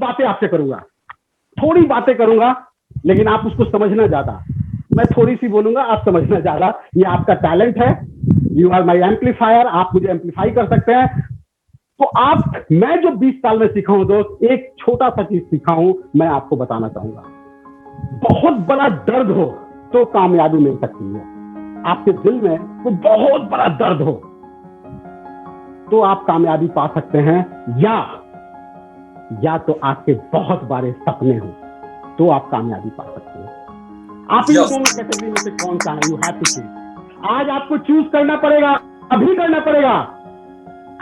बातें आपसे करूंगा, थोड़ी बातें करूंगा, लेकिन आप उसको समझना ज्यादा, मैं थोड़ी सी बोलूंगा, आप समझना ज्यादा। ये आपका टैलेंट है, यू आर माई एम्पलीफायर, आप मुझे एम्पलीफाई कर सकते हैं। तो मैं जो 20 साल में सीखा हूं दोस्त, एक छोटा सा चीज सीखा हूं, मैं आपको बताना चाहूंगा। बहुत बड़ा दर्द हो तो कामयाबी मिल सकती है। आपके दिल में कोई बहुत बड़ा दर्द हो तो आप कामयाबी पा सकते हैं, या तो आपके बहुत बड़े सपने हो तो आप कामयाबी पा सकते हैं। आप इन दोनों कैटेगरी में से कौन सा है? You have to choose. आज आपको चूज करना पड़ेगा, अभी करना पड़ेगा।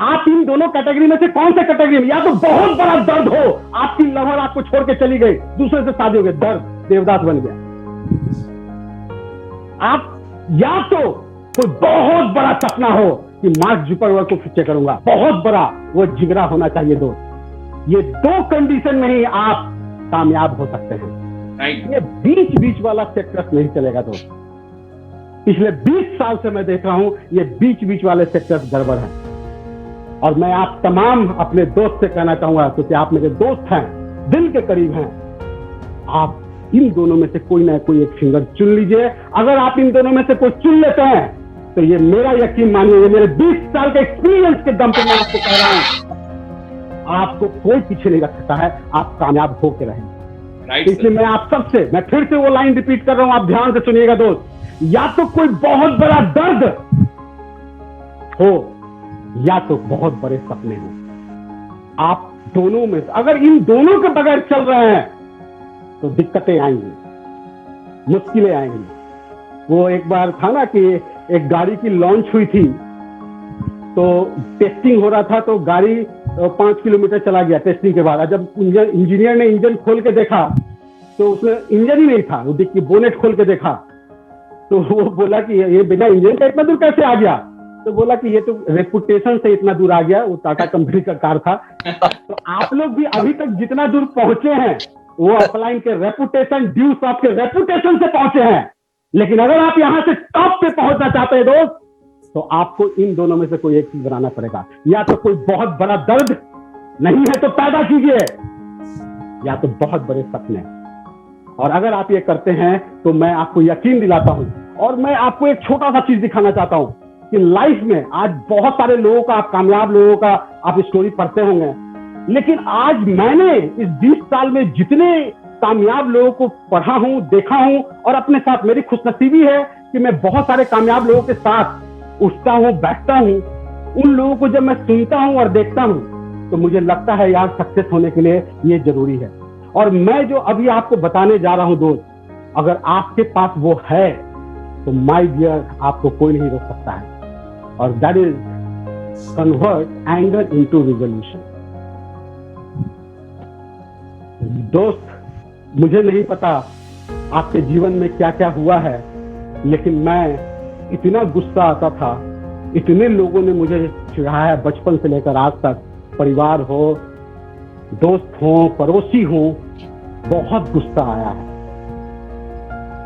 आप इन दोनों कैटेगरी में से कौन से कैटेगरी में? या तो बहुत बड़ा दर्द हो, आपकी लवर आपको छोड़ के चली गई, दूसरे से शादी हो गई, दर्द देवदास बन गया। आप या तो कोई बहुत बड़ा सपना हो कि मार्क जुकरबर्ग को पीछे करूंगा, बहुत बड़ा, वो जिगरा होना चाहिए दोस्त। ये दो कंडीशन में ही आप कामयाब हो सकते हैं। ये बीच बीच वाला सेक्टर नहीं चलेगा दोस्त। पिछले 20 साल से मैं देख रहा हूं, ये बीच बीच वाले सेक्टर गड़बड़ है। और मैं आप तमाम अपने दोस्त से कहना चाहूंगा, क्योंकि आप मेरे दोस्त हैं, दिल के करीब हैं, आप इन दोनों में से कोई ना कोई एक फिंगर चुन लीजिए। अगर आप इन दोनों में से कोई चुन लेते हैं तो ये मेरा यकीन मानिए, ये मेरे 20 साल के एक्सपीरियंस के दम पे मैं आपको कह रहा हूं, आपको कोई पीछे नहीं रख सकता है, आप कामयाब होकर रहेंगे। इसलिए मैं फिर से वो लाइन रिपीट कर रहा हूं, आप ध्यान से सुनिएगा दोस्त। या तो कोई बहुत बड़ा दर्द हो, या तो बहुत बड़े सपने हो। आप दोनों में, अगर इन दोनों के बगैर चल रहे हैं तो दिक्कतें आएंगी, मुश्किलें आएंगी। वो एक बार था ना कि एक गाड़ी की लॉन्च हुई थी, तो टेस्टिंग हो रहा था, तो गाड़ी 5 किलोमीटर चला गया टेस्टिंग के बाद। जब इंजीनियर ने इंजन खोल के देखा तो उसमें इंजन ही नहीं था, वो डिक्की बोनेट खोल के देखा तो वो बोला कि ये बिना इंजन का इतना दूर कैसे आ गया? तो बोला कि ये तो रेपुटेशन से इतना दूर आ गया, वो टाटा कंपनी का कार था। तो आप लोग भी अभी तक जितना दूर पहुंचे हैं वो अपलाइन के रेपुटेशन, ड्यूस आपके रेपुटेशन से पहुंचे हैं। लेकिन अगर आप यहां से टॉप पे पहुंचना चाहते हैं दोस्त, तो आपको इन दोनों में से कोई एक चीज बनाना पड़ेगा। या तो कोई बहुत बड़ा दर्द नहीं है तो पैदा कीजिए, या तो बहुत बड़े सपने। और अगर आप ये करते हैं तो मैं आपको यकीन दिलाता हूं, और मैं आपको एक छोटा सा चीज दिखाना चाहता हूं कि लाइफ में आज बहुत सारे लोगों का, कामयाब लोगों का आप स्टोरी पढ़ते होंगे, लेकिन आज मैंने इस 20 साल में जितने कामयाब लोगों को पढ़ा हूं, देखा हूं, और अपने साथ मेरी खुशनसीबी है कि मैं बहुत सारे कामयाब लोगों के साथ उठता हूं, बैठता हूं। उन लोगों को जब मैं सुनता हूं और देखता हूं तो मुझे लगता है यार, सक्सेस होने के लिए ये जरूरी है। और मैं जो अभी आपको बताने जा रहा हूं दोस्त, अगर आपके पास वो है तो माय डियर, आपको कोई नहीं रोक सकता है। और that is convert anger into resolution. दोस्त, मुझे नहीं पता आपके जीवन में क्या क्या हुआ है, लेकिन मैं इतना गुस्सा आता था, इतने लोगों ने मुझे चिढ़ाया बचपन से लेकर आज तक, परिवार हो, दोस्त हो, पड़ोसी हो, बहुत गुस्सा आया है।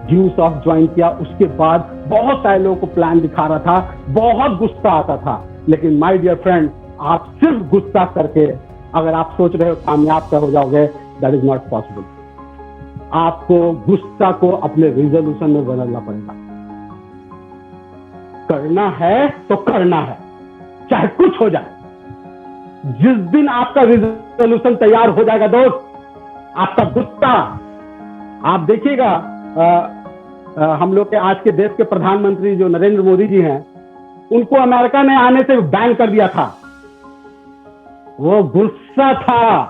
ड्यूस ऑफ ज्वाइन किया, उसके बाद बहुत सारे लोगों को प्लान दिखा रहा था, बहुत गुस्सा आता था। लेकिन माय डियर फ्रेंड, आप सिर्फ गुस्सा करके अगर आप सोच रहे हो कामयाब हो जाओगे, दैट इज नॉट पॉसिबल। आपको गुस्सा को अपने रिजोल्यूशन में बदलना पड़ेगा। करना है तो करना है, चाहे कुछ हो जाए। जिस दिन आपका रिजोल्यूशन तैयार हो जाएगा दोस्त, आपका गुस्सा, आप देखिएगा, हम लोग के आज के देश के प्रधानमंत्री जो नरेंद्र मोदी जी हैं, उनको अमेरिका ने आने से बैन कर दिया था। वो गुस्सा था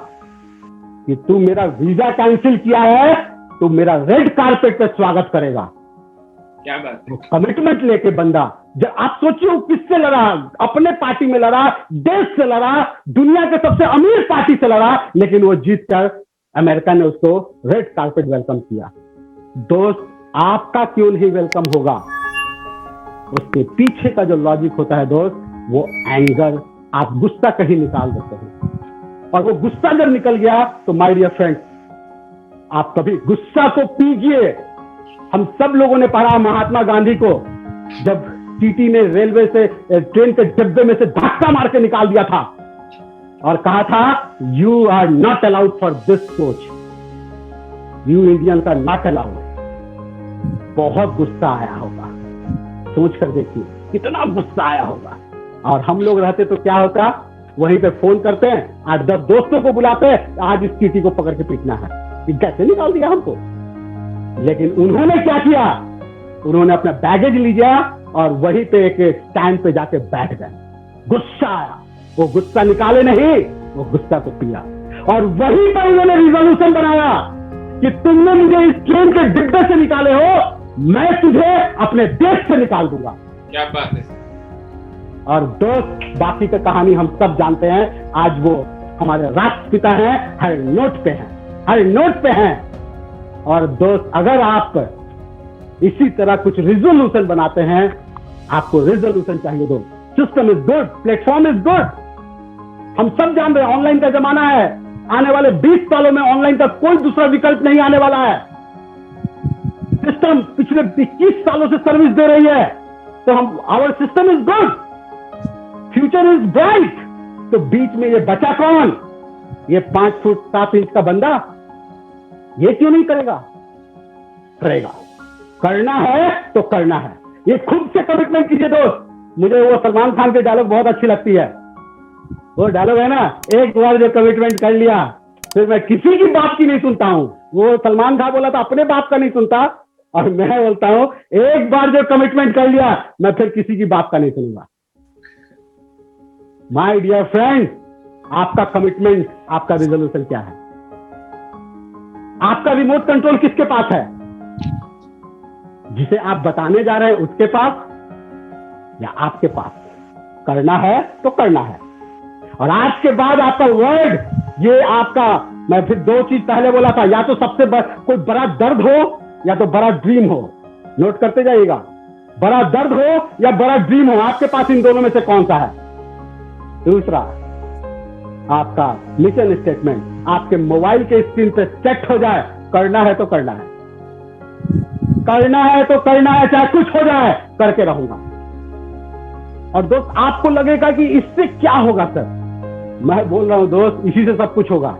कि तू मेरा वीजा कैंसिल किया है, तू मेरा रेड कारपेट पे स्वागत करेगा। क्या बात है। कमिटमेंट लेके बंदा, जब आप सोचिए वो किससे लड़ा, अपने पार्टी में लड़ा, देश से लड़ा, दुनिया के सबसे अमीर पार्टी से लड़ा, लेकिन वो जीत कर अमेरिका ने उसको रेड कारपेट वेलकम किया। दोस्त, आपका क्यों नहीं वेलकम होगा? उसके पीछे का जो लॉजिक होता है दोस्त, वो एंगर, आप गुस्सा कहीं निकाल देते हैं, और वो गुस्सा जब निकल गया तो माय डियर फ्रेंड, आप कभी गुस्सा को पीजिए। हम सब लोगों ने पढ़ा महात्मा गांधी को, जब टीटी ने रेलवे से, ट्रेन के डिब्बे में से धक्का मार के निकाल दिया था, और कहा था you are not allowed for this coach, you Indians are not allowed. बहुत गुस्सा आया होगा, सोच कर देखिए कितना गुस्सा आया होगा। और हम लोग रहते तो क्या होता, वहीं पे फोन करते हैं, 8-10 दोस्तों को बुलाते हैं, आज इस टीटी को पकड़ के पीटना है, कैसे निकाल दिया हमको। लेकिन उन्होंने क्या किया, उन्होंने अपना बैगेज लिया और वहीं पे एक स्टैंड पे जाके बैठ गए। गुस्सा आया, वो गुस्सा निकाले नहीं, वो गुस्सा को पिया। और वहीं पर उन्होंने रिजोल्यूशन बनाया कि तुमने मुझे इस ट्रेन के डिब्बे से निकाले हो, मैं तुझे अपने देश से निकाल दूंगा। क्या बात है। और दोस्त, बाकी का कहानी हम सब जानते हैं। आज वो हमारे राष्ट्रपिता हैं, हर नोट पे हैं, हर नोट पे हैं। और दोस्त, अगर आप इसी तरह कुछ रिजोल्यूशन बनाते हैं, आपको रिजोल्यूशन चाहिए दोस्त। System is good, platform is good. हम सब जान रहे हैं ऑनलाइन का जमाना है, आने वाले 20 सालों में ऑनलाइन का कोई दूसरा विकल्प नहीं आने वाला है। सिस्टम पिछले 21 सालों से सर्विस दे रही है, तो हम our system is good, future is bright. तो बीच में ये बचा कौन, ये 5 फुट 7 इंच का बंदा, ये क्यों नहीं करेगा? करेगा। करना है तो करना है, ये खुद से कमिटमेंट कीजिए दोस्त। मुझे वो सलमान खान की डायलॉग बहुत अच्छी लगती है। वो डायलॉग है ना, एक बार जो कमिटमेंट कर लिया फिर मैं किसी की बात की नहीं सुनता हूं। वो सलमान खान बोला था अपने बाप का नहीं सुनता, और मैं बोलता हूं एक बार जो कमिटमेंट कर लिया मैं फिर किसी की बात का नहीं सुनूंगा। माय डियर फ्रेंड, आपका कमिटमेंट, आपका रिजोल्यूशन क्या है? आपका रिमोट कंट्रोल किसके पास है? जिसे आप बताने जा रहे हैं उसके पास या आपके पास? करना है तो करना है। और आज के बाद आपका वर्ड, ये आपका, मैं फिर 2 चीज पहले बोला था, या तो सबसे कोई बड़ा दर्द हो या तो बड़ा ड्रीम हो। नोट करते जाइएगा, बड़ा दर्द हो या बड़ा ड्रीम हो, आपके पास इन दोनों में से कौन सा है? दूसरा, आपका मिशन स्टेटमेंट आपके मोबाइल के स्क्रीन पे सेट हो जाए। करना है तो करना है, करना है तो करना है, चाहे कुछ हो जाए, करके रहूंगा। और दोस्त, आपको लगेगा कि इससे क्या होगा सर, मैं बोल रहा हूं दोस्त, इसी से सब कुछ होगा,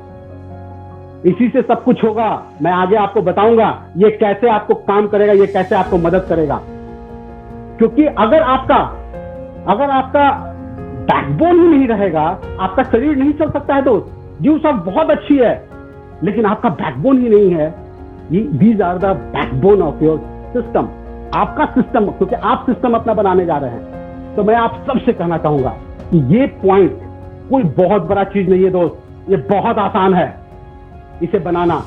इसी से सब कुछ होगा। मैं आगे आपको बताऊंगा ये कैसे आपको काम करेगा, ये कैसे आपको मदद करेगा। क्योंकि अगर आपका बैकबोन ही नहीं रहेगा, आपका शरीर नहीं चल सकता है दोस्त। जीव सब बहुत अच्छी है, लेकिन आपका बैकबोन ही नहीं है। These are the backbone of your system, आपका सिस्टम, क्योंकि आप सिस्टम अपना बनाने जा रहे हैं। तो मैं आप सबसे कहना चाहूंगा कि ये पॉइंट कोई बहुत बड़ा चीज नहीं है दोस्त, ये बहुत आसान है इसे बनाना।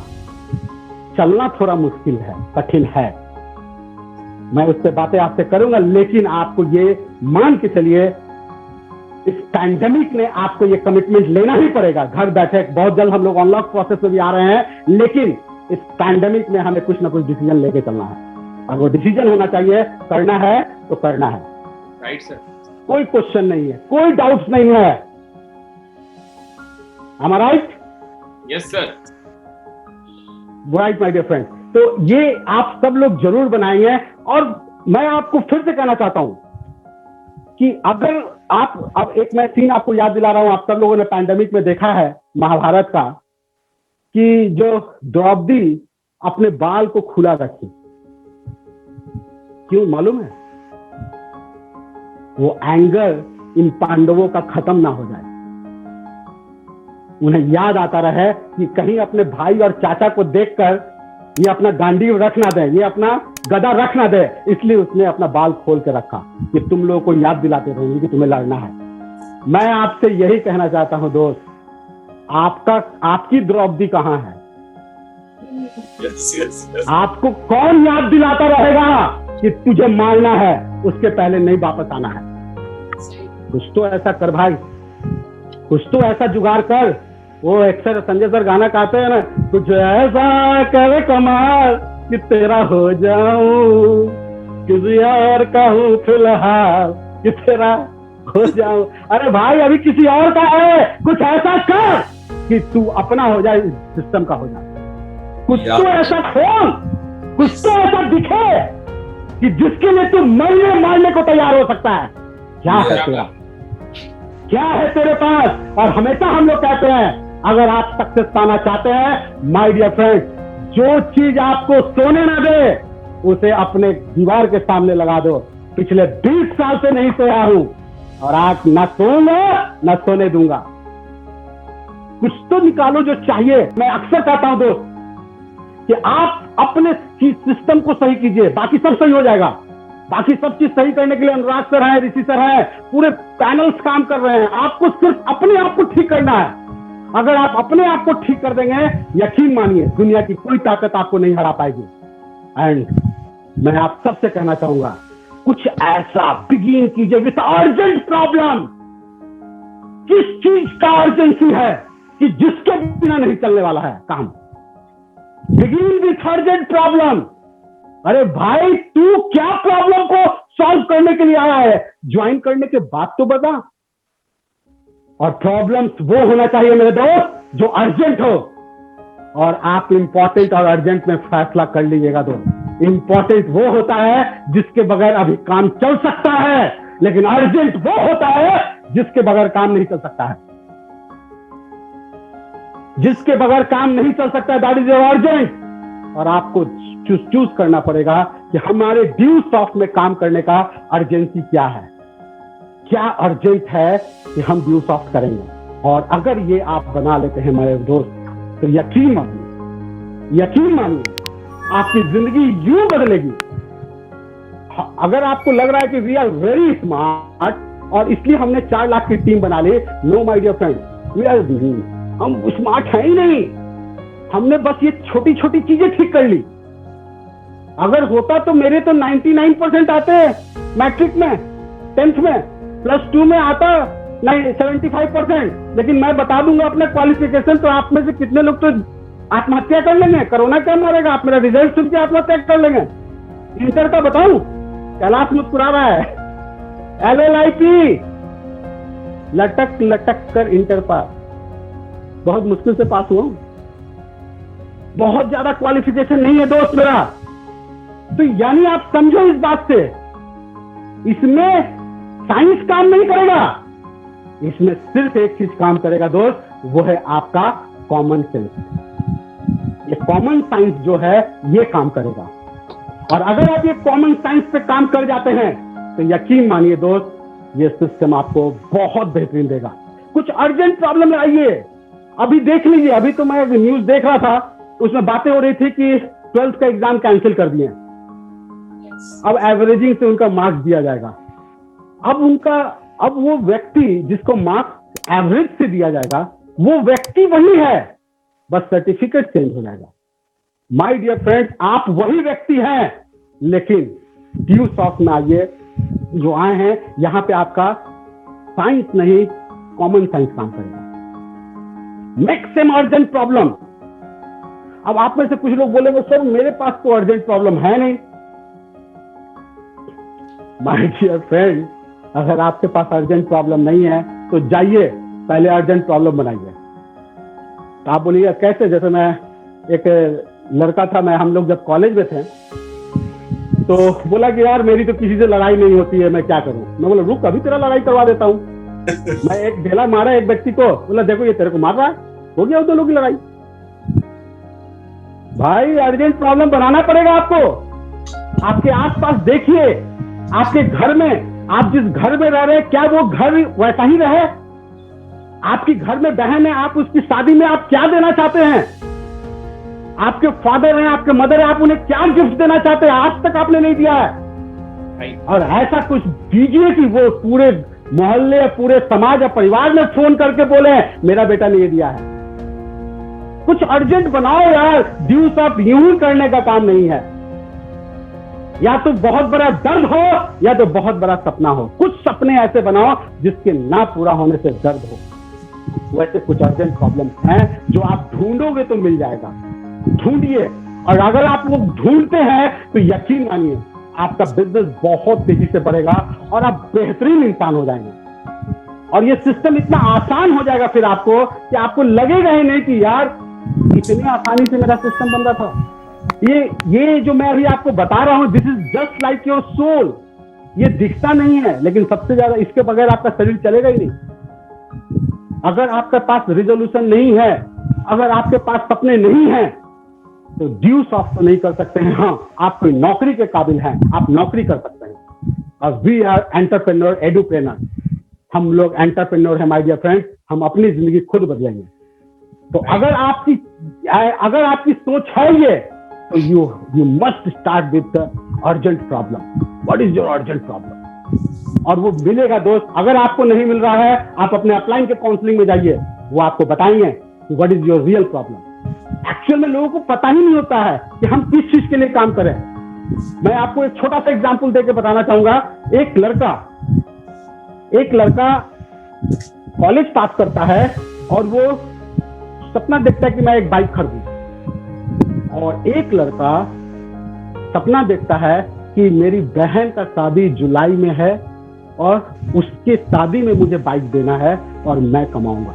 चलना थोड़ा मुश्किल है, कठिन है, मैं उससे बातें आपसे करूंगा, लेकिन आपको ये मान के चलिए इस पैंडेमिक ने आपको ये कमिटमेंट लेना ही पड़ेगा। घर बैठे बहुत जल्द हम लोग अनलॉक प्रोसेस में भी आ रहे हैं, लेकिन इस पैंडेमिक में हमें कुछ ना कुछ डिसीजन लेके चलना है, और वो डिसीजन होना चाहिए, करना है तो करना है। राइट सर, कोई क्वेश्चन नहीं है, कोई डाउट्स नहीं है। Am I right? Yes sir. Right my dear friend, तो ये आप सब लोग जरूर बनाएंगे। और मैं आपको फिर से कहना चाहता हूं कि अगर आप, अब एक मैं सीन आपको याद दिला रहा हूं, आप सब लोगों ने पैंडेमिक में देखा है महाभारत का, कि जो द्रौपदी अपने बाल को खुला रखी, क्यों मालूम है? वो एंगर इन पांडवों का खत्म ना हो जाए, उन्हें याद आता रहे कि कहीं अपने भाई और चाचा को देखकर ये अपना गांडीव रख ना दे, ये अपना गदा रख ना दे। इसलिए उसने अपना बाल खोल के रखा कि तुम लोगों को याद दिलाते रहेंगे कि तुम्हें लड़ना है। मैं आपसे यही कहना चाहता हूं दोस्त, आपकी द्रौपदी कहां है? आपको कौन याद दिलाता रहेगा कि तुझे मारना है, उसके पहले नहीं वापस आना है? कुछ तो ऐसा कर भाई, कुछ तो ऐसा जुगाड़ कर। वो अक्सर संजय सर गाना गाते हैं ना, कुछ ऐसा करे कमाल कि तेरा हो जाऊं, किसी और का हूं फिलहाल कि तेरा हो जाऊं। अरे भाई, अभी किसी और का है, कुछ ऐसा कर कि तू अपना हो जाए, सिस्टम का हो जाए। कुछ तो ऐसा खोल, कुछ तो ऐसा दिखे कि जिसके लिए तू मरने मारने को तैयार हो सकता है। क्या है तेरा, क्या है तेरे पास? और हमेशा हम लोग कहते हैं अगर आप सक्सेस पाना चाहते हैं माय डियर फ्रेंड, जो चीज आपको सोने ना दे उसे अपने दीवार के सामने लगा दो। पिछले 20 साल से नहीं सोया हूं और आज ना सोऊंगा ना सोने दूंगा। कुछ तो निकालो जो चाहिए। मैं अक्सर कहता हूं दोस्त कि आप अपने सिस्टम को सही कीजिए, बाकी सब सही हो जाएगा। बाकी सब चीज सही करने के लिए अनुराग सर है, ऋषि सर है, पूरे पैनल्स काम कर रहे हैं। आपको सिर्फ अपने आप को ठीक करना है। अगर आप अपने आप को ठीक कर देंगे, यकीन मानिए दुनिया की कोई ताकत आपको नहीं हरा पाएगी। एंड मैं आप सबसे कहना चाहूंगा, कुछ ऐसा बिगिन कीजिए विथ अर्जेंट प्रॉब्लम। किस चीज का अर्जेंसी है कि जिसके बिना नहीं चलने वाला है काम। Begin with urgent problem. अरे भाई, तू क्या प्रॉब्लम को सॉल्व करने के लिए आया है? ज्वाइन करने के बाद तो बता। और प्रॉब्लम्स वो होना चाहिए मेरे दोस्त जो अर्जेंट हो। और आप इंपॉर्टेंट और अर्जेंट में फैसला कर लीजिएगा दोस्त। इंपॉर्टेंट वो होता है जिसके बगैर अभी काम चल सकता है, लेकिन अर्जेंट वो होता है जिसके बगैर काम नहीं चल सकता है। जिसके बगैर काम नहीं चल सकता है, दैट इज योर अर्जेंट। और आपको चूज करना पड़ेगा कि हमारे ड्यू सॉफ्ट में काम करने का अर्जेंसी क्या है। क्या अर्जेंट है कि हम ड्यू सॉफ्ट करेंगे। और अगर ये आप बना लेते हैं मेरे दोस्त, तो यकीन मानिए आपकी जिंदगी यूं बदलेगी। अगर आपको लग रहा है कि वी आर वेरी स्मार्ट और इसलिए हमने 4 लाख की टीम बना ली, no my dear friend, we are, हम स्मार्ट है ही नहीं। हमने बस ये छोटी छोटी चीजें ठीक कर ली। अगर होता तो मेरे तो 99% आते हैं मैट्रिक में, 10th में, +2 में आता 75%। लेकिन मैं बता दूंगा अपना क्वालिफिकेशन, तो आप में से कितने लोग तो आत्महत्या कर लेंगे। कोरोना क्या मारेगा? आप मेरा रिजल्ट सुन के आत्महत्या कर लेंगे। इंटर का बताऊं, कैलाश मुस्कुरा रहा है। LLIP लटक लटक कर इंटर पास, बहुत मुश्किल से पास हुआ हूं। बहुत ज्यादा क्वालिफिकेशन नहीं है दोस्त मेरा। तो यानी आप समझो इस बात से, इसमें साइंस काम नहीं करेगा। इसमें सिर्फ एक चीज काम करेगा दोस्त, वो है आपका कॉमन सेंस। ये कॉमन साइंस जो है ये काम करेगा। और अगर आप ये कॉमन साइंस पे काम कर जाते हैं तो यकीन मानिए दोस्त, ये सिस्टम आपको बहुत बेहतरीन देगा। कुछ अर्जेंट प्रॉब्लम आइए, अभी देख लीजिए। अभी तो मैं न्यूज देख रहा था, उसमें बातें हो रही थी कि 12th का एग्जाम कैंसिल कर दिए। अब एवरेजिंग से उनका मार्क्स दिया जाएगा। अब वो व्यक्ति जिसको मार्क्स एवरेज से दिया जाएगा, वो व्यक्ति वही है, बस सर्टिफिकेट चेंज हो जाएगा। माय डियर फ्रेंड्स, आप वही व्यक्ति हैं, लेकिन ड्यू सॉफ्ट में आइए। जो आए हैं यहां पे आपका साइंस नहीं, कॉमन साइंस काम करेगा। Maximum urgent problem. अब आप में से कुछ लोग बोलेंगे सर मेरे पास तो अर्जेंट प्रॉब्लम है नहीं। माय डियर फ्रेंड, अगर आपके पास अर्जेंट प्रॉब्लम नहीं है तो जाइए पहले अर्जेंट प्रॉब्लम बनाइए। तो आप बोलिए कैसे? जैसे मैं एक लड़का था, हम लोग जब कॉलेज में थे, तो बोला कि यार मेरी तो किसी से लड़ाई नहीं होती है, मैं क्या करूं। मैं बोला रुक, अभी तेरा लड़ाई करवा देता हूं। मैं एक ढेला मारा एक व्यक्ति को, बोला देखो ये तेरे को मार रहा है, हो गया दोनों की लड़ाई। भाई अर्जेंट प्रॉब्लम बनाना पड़ेगा आपको। आपके आसपास देखिए, आपके घर में, आप जिस घर में रह रहे हैं, क्या वो घर वैसा ही रहे? आपकी घर में बहन है, आप उसकी शादी में आप क्या देना चाहते हैं? आपके फादर हैं, आपके मदर है, आप उन्हें क्या गिफ्ट देना चाहते हैं? आज तक आपने नहीं दिया है। और ऐसा कुछ दीजिए कि वो पूरे मोहल्ले, पूरे समाज और परिवार में फोन करके बोले मेरा बेटा ने ये दिया है। कुछ अर्जेंट बनाओ यार। ड्यू सॉफ्ट यूं ही करने का काम नहीं है। या तो बहुत बड़ा दर्द हो या तो बहुत बड़ा सपना हो। कुछ सपने ऐसे बनाओ जिसके ना पूरा होने से दर्द हो। वैसे कुछ अर्जेंट प्रॉब्लम्स हैं जो आप ढूंढोगे तो मिल जाएगा। ढूंढिए, और अगर आप वो ढूंढते हैं तो यकीन मानिए आपका बिजनेस बहुत तेजी से बढ़ेगा और आप बेहतरीन इंसान हो जाएंगे। और ये सिस्टम इतना आसान हो जाएगा फिर आपको कि आपको लगेगा ही नहीं कि यार इतनी आसानी से मेरा सिस्टम बन रहा था। ये जो मैं अभी आपको बता रहा हूं, this is just like your soul. ये दिखता नहीं है, लेकिन सबसे ज्यादा इसके बगैर आपका शरीर चलेगा ही नहीं। अगर आपके पास रिजोल्यूशन नहीं है, अगर आपके पास सपने नहीं हैं, तो ड्यू सॉफ्ट तो नहीं कर सकते हैं। हाँ, आप कोई नौकरी के काबिल हैं, आप नौकरी कर सकते हैं। और वी आर एंटरप्रेन्योर, एडुप्रेन्योर। हम लोग एंटरप्रेन्योर हैं माय डियर फ्रेंड्स, हम अपनी जिंदगी खुद बदलेंगे। तो अगर आपकी सोच है ये, तो you must start with the urgent problem. What is your urgent problem? और वो मिलेगा दोस्त। अगर आपको नहीं मिल रहा है, आप अपने अपलाइन के काउंसलिंग में जाइए, वो आपको बताएंगे कि what is your real problem. Actual में लोगों को पता ही नहीं होता है कि हम किस चीज के लिए काम करें। मैं आपको एक छोटा सा एग्जांपल देके बताना चाहूंगा। एक लड़का कॉलेज पास करता है और वो सपना देखता है कि मैं एक बाइक खरीदूं, और एक लड़का सपना देखता है कि मेरी बहन का शादी जुलाई में है और उसके शादी में मुझे बाइक देना है और मैं कमाऊंगा।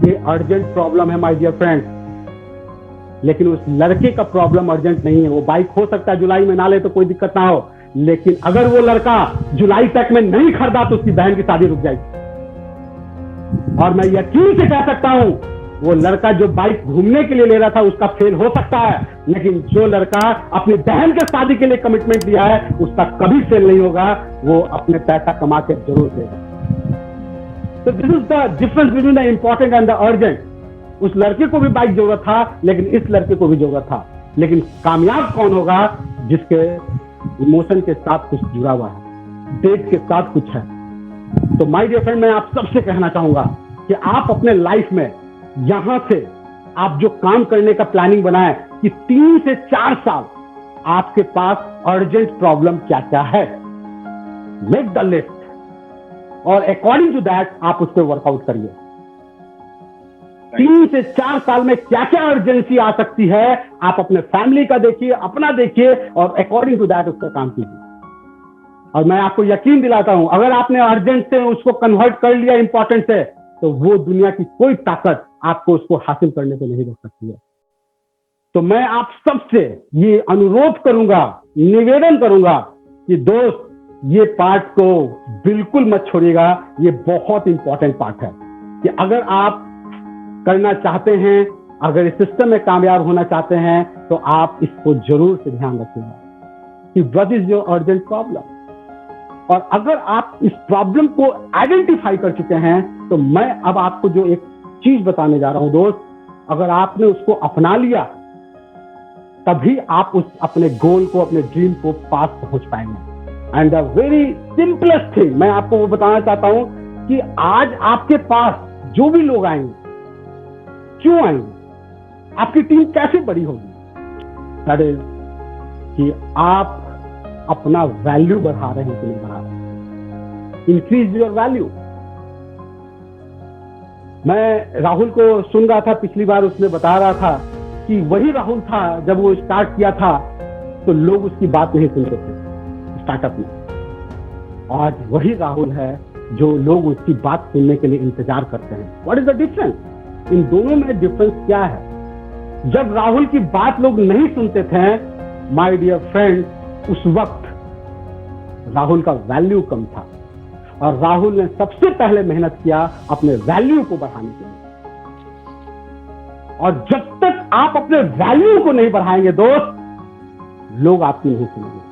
ये अर्जेंट प्रॉब्लम है माय डियर फ्रेंड्स। लेकिन उस लड़के का प्रॉब्लम अर्जेंट नहीं है। वो बाइक हो सकता है जुलाई में ना ले तो कोई दिक्कत ना हो, लेकिन अगर वो लड़का जुलाई तक में नहीं खरीदा तो उसकी बहन की शादी रुक जाएगी। और मैं यकीन से कह सकता हूं, वो लड़का जो बाइक घूमने के लिए ले रहा था उसका फेल हो सकता है, लेकिन जो लड़का अपनी बहन के शादी के लिए कमिटमेंट दिया है उसका कभी फेल नहीं होगा। वो अपने पैसा कमा के जरूर देगा। तो this is the difference between the important and the urgent. उस लड़के को भी बाइक जरूरत था, लेकिन इस लड़के को भी जरूरत था। लेकिन कामयाब कौन होगा? जिसके इमोशन के साथ कुछ जुड़ा हुआ है, डेट के साथ कुछ है। तो माय डियर फ्रेंड, मैं आप सबसे कहना चाहूंगा कि आप अपने लाइफ में यहां से आप जो काम करने का प्लानिंग बनाएं कि 3 से 4 साल आपके पास अर्जेंट प्रॉब्लम क्या क्या है, मेक द लिस्ट और अकॉर्डिंग टू दैट आप उस पर वर्कआउट करिए। 3 से 4 साल में क्या क्या अर्जेंसी आ सकती है, आप अपने फैमिली का देखिए, अपना देखिए और अकॉर्डिंग टू दैट उस पर काम कीजिए। और मैं आपको यकीन दिलाता हूं, अगर आपने अर्जेंट से उसको कन्वर्ट कर लिया इंपॉर्टेंट से, तो वो दुनिया की कोई ताकत आपको उसको हासिल करने को नहीं रोक सकती है। तो मैं आप सबसे ये अनुरोध करूंगा, निवेदन करूंगा कि दोस्त, ये पार्ट को बिल्कुल मत छोड़िएगा। ये बहुत इंपॉर्टेंट पार्ट है कि अगर आप करना चाहते हैं, अगर इस सिस्टम में कामयाब होना चाहते हैं, तो आप इसको जरूर से ध्यान रखिएगा कि what is your urgent problem. और अगर आप इस प्रॉब्लम को आइडेंटिफाई कर चुके हैं, तो मैं अब आपको जो एक चीज बताने जा रहा हूं दोस्त, अगर आपने उसको अपना लिया, तभी आप उस अपने गोल को, अपने ड्रीम को पास पहुंच पाएंगे। And the very simplest thing मैं आपको वो बताना चाहता हूं कि आज आपके पास जो भी लोग आएंगे, क्यों आएंगे, आपकी टीम कैसे बड़ी होगी, दैट इज कि आप अपना वैल्यू बढ़ा रहे हैं कि नहीं बढ़ा रहे। Increase your value. मैं राहुल को सुन रहा था, पिछली बार उसने बता रहा था कि वही राहुल था जब वो स्टार्ट किया था तो लोग उसकी बात नहीं सुनते थे स्टार्टअप में। आज वही राहुल है जो लोग उसकी बात सुनने के लिए इंतजार करते हैं। What is the difference? इन दोनों में डिफरेंस क्या है? जब राहुल की बात लोग नहीं सुनते थे, माय डियर फ्रेंड, उस वक्त राहुल का वैल्यू कम था और राहुल ने सबसे पहले मेहनत किया अपने वैल्यू को बढ़ाने के लिए। और जब तक आप अपने वैल्यू को नहीं बढ़ाएंगे दोस्त, लोग आपकी नहीं सुनेंगे।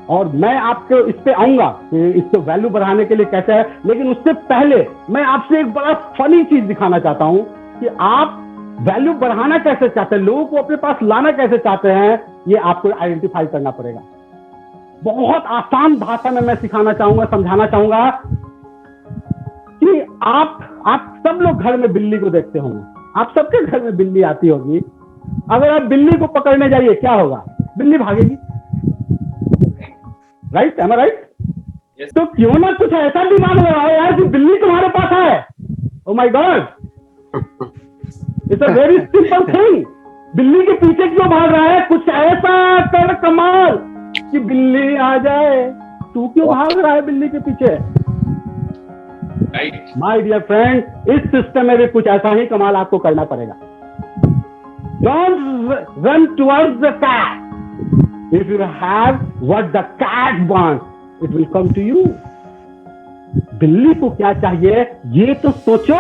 और मैं आपको इस पे आऊंगा कि इसको वैल्यू बढ़ाने के लिए कैसे है, लेकिन उससे पहले मैं आपसे एक बड़ा फनी चीज दिखाना चाहता हूं कि आप वैल्यू बढ़ाना कैसे चाहते हैं, लोगों को अपने पास लाना कैसे चाहते हैं, ये आपको आइडेंटिफाई करना पड़ेगा। बहुत आसान भाषा में मैं सिखाना चाहूंगा, समझाना चाहूंगा कि आप सब लोग घर में बिल्ली को देखते होंगे, आप सबके घर में बिल्ली आती होगी। अगर आप बिल्ली को पकड़ने जाइए, क्या होगा? बिल्ली भागेगी, राइट? M I right? तो क्यों ना कुछ ऐसा दिमाग लगाओ यार कि बिल्ली तुम्हारे पास है। Oh my God, it's a very simple thing. बिल्ली के पीछे क्यों भाग रहा है? कुछ ऐसा कर कमाल कि बिल्ली आ जाए। तू क्यों भाग रहा है बिल्ली के पीछे? माय डियर फ्रेंड, इस सिस्टम में भी कुछ ऐसा ही कमाल आपको करना पड़ेगा। Don't run towards the cat. If you have what the cat wants, it will come to you. बिल्ली को क्या चाहिए ये तो सोचो।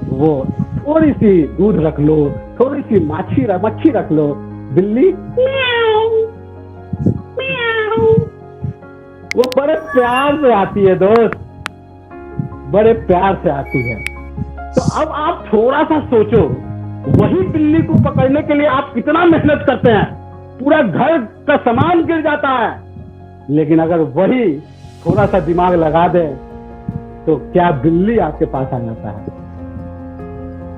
वो थोड़ी सी दूध रख लो, थोड़ी सी मच्छी रख लो, बिल्ली म्याऊ, म्याऊ। वो बड़े प्यार से आती है दोस्त, बड़े प्यार से आती है। तो अब आप थोड़ा सा सोचो, वही बिल्ली को पकड़ने के लिए आप कितना मेहनत करते हैं, पूरा घर का सामान गिर जाता है। लेकिन अगर वही थोड़ा सा दिमाग लगा दे तो क्या बिल्ली आपके पास आ जाता